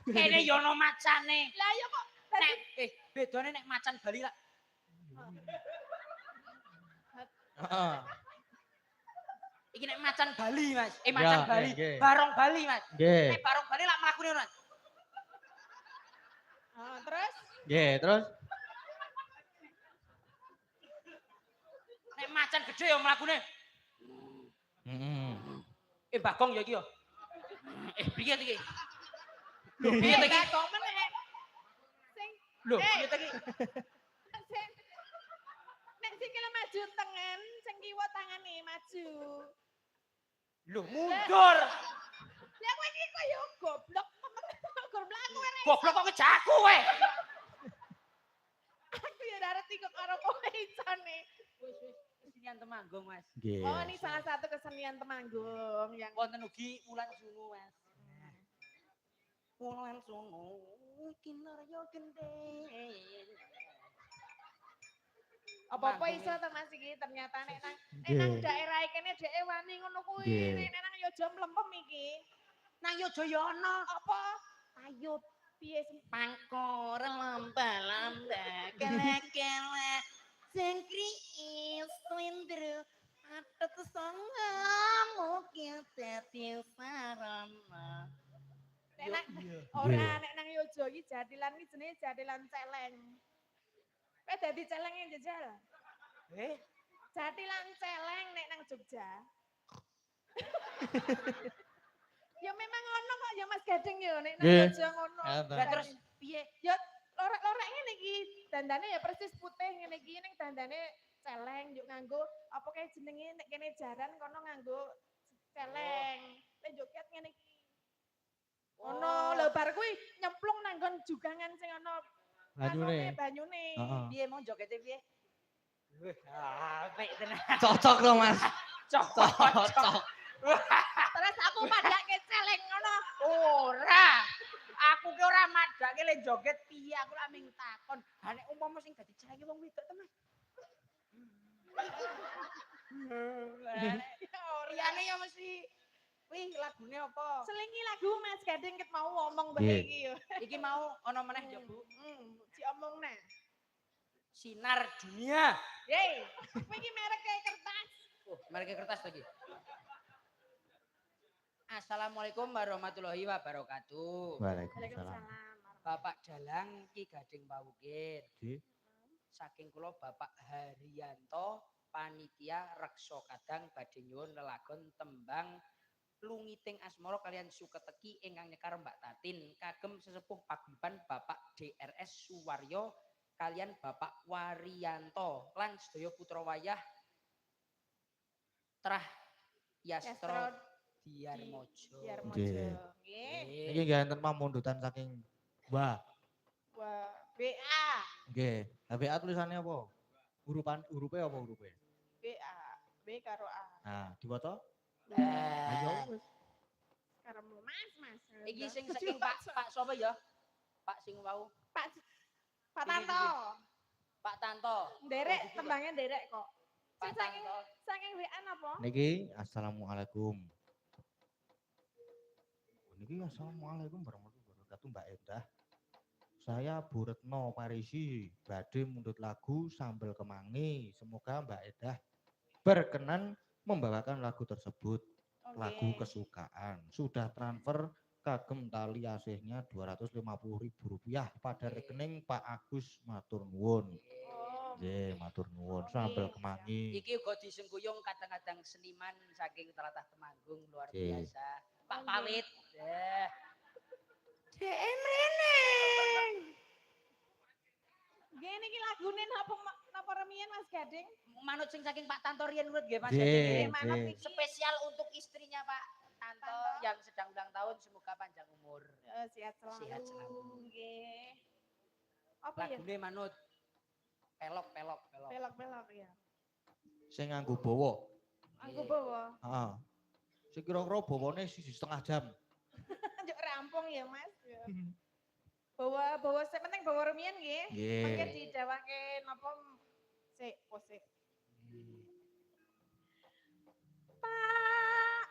Kene yo ono macane. Lah ya kok Nek bedane nek macan Bali lah. Heeh. Iki nek macan Bali, Mas. Macan Ya, Bali. nggih. Barong Bali, Mas. Nggih. Nek barong Bali lak mlakune ora. terus Nggih, terus Nek macan gede yo mlakune. Bagong ya iki yo. Piye iki? Lho, piye iki? kok meneh. Sing Lho, piye iki? sing nek sikile maju tengen, sing kiwa tangane maju. Lho, mundur. Lah kowe iki kok ya goblok gur mlaku ora. Goblok kok kejaku kowe. Aku ya ngerti kok karo kowe isone. Wis kesenian Temanggung, Mas. nggih. Oh, ini salah satu kesenian Temanggung yang Wonten ugi Wulan Sungu, Mas. Wulan Sungu kinarya gendeng. apa-apa iso to Mas iki ternyata nek nang daerah kene dhek wani ngono kuwi nek nang Yojo mlempem iki. Nang Yojo yo ono. Apa? Ayo Piye pangkor lamba-lamba kele-kele sing kriis slindro atet sangamu kita sarana. nek ora nek nang Yojo iki jadilan iki jenenge jadilan celeng. Kowe dadi celeng yang jajal. Jadilan celeng nek nang Jogja. Ya memang ono kok ya Mas Gading ya nek nang Yojo ngono. Lah terus piye? Ya lorek-lorek ngene iki dandane ya persis putih ngene iki ning dandane celeng yuk nganggo apa kae jenenge nek kene jaran kono nganggo celeng. Nek joget ngene iki. Ono lho bar kuwi nyemplung nang nggon jugangan sing ono banyune. Piye mau jogete piye? Wih, apik tenan. Cocok loh, Mas. Cocok. Terus aku padake celeng ngono. Ora. Aku ki ora madake le joget piye, aku lak ming takon. Ha nek umpama sing dadi celenge wong wedok teman. Liyane ya mesti wih lagune apa? Selingi lagu Mas Gading ket mau ngomong bae iki yo. Iki mau ana meneh ya, Bu. Diomongne. Sinar Dunia. Hei, kowe iki merek kertas. Oh, merek kertas lagi. Assalamualaikum warahmatullahi wabarakatuh. Waalaikumsalam. Bapak Dalang Ki Gading Pawugin. Saking kula Bapak Haryanto panitia Reksa Kadang badhe nyuwun lelagon tembang Lungiting Asmara kalian Suketeki ingkang nyekar Mbak Tatin kagem sesepuh paguyuban Bapak DRS Suwaryo kalian Bapak Waryanto lan sedaya putra wayah Trah Yastro Diarmojo. Nggih. Niki nggih enten pamundutan saking Wah. BA. Nggih. BA tulisannya apa? Hurufe apa hurufe? BA. B karo A. Nah, diwaca? Ayo wis. Karemu Mas. Iki sing saking Pak sapa ya? Pak sing wau. Pak Tanto. Pak Tanto. Nderek tembangnya nderek kok. Pak Tanto. Saking WA napa? Niki assalamualaikum. Niki assalamualaikum warahmatullahi wabarakatuh Mbak Endah. Saya Bu Retno Parisi badhe mundut lagu Sambel Kemangi. Semoga Mbak Endah berkenan membawakan lagu tersebut. Lagu kesukaan. Sudah transfer kagem tali asihnya Rp250.000 pada rekening Pak Agus matur nuwun. Nggih, matur nuwun. Sambel Kemangi. Iki uga disengkuyung kadang-kadang seniman saking tlatah Temanggung luar biasa. Pak Pawit. Mrene. Nggih niki lagune napa remian Mas Gading? Manut sing saking Pak Tanto riyen urut nggih Mas Nggih, Gading. Spesial untuk istrinya Pak Tanto yang sedang ulang tahun semoga panjang umur. Sehat selalu. Sehat selalu. Nggih. Apa ya? Lagune manut pelok. Pelok ya. Sing nganggo bawa. Aku bawa. Heeh. Sing kira-kira bawane 1,5 jam. Njuk rampung ya Mas. Bawa penting bawa remian nggih. Nggih. Mangke didawake napa sik. Pak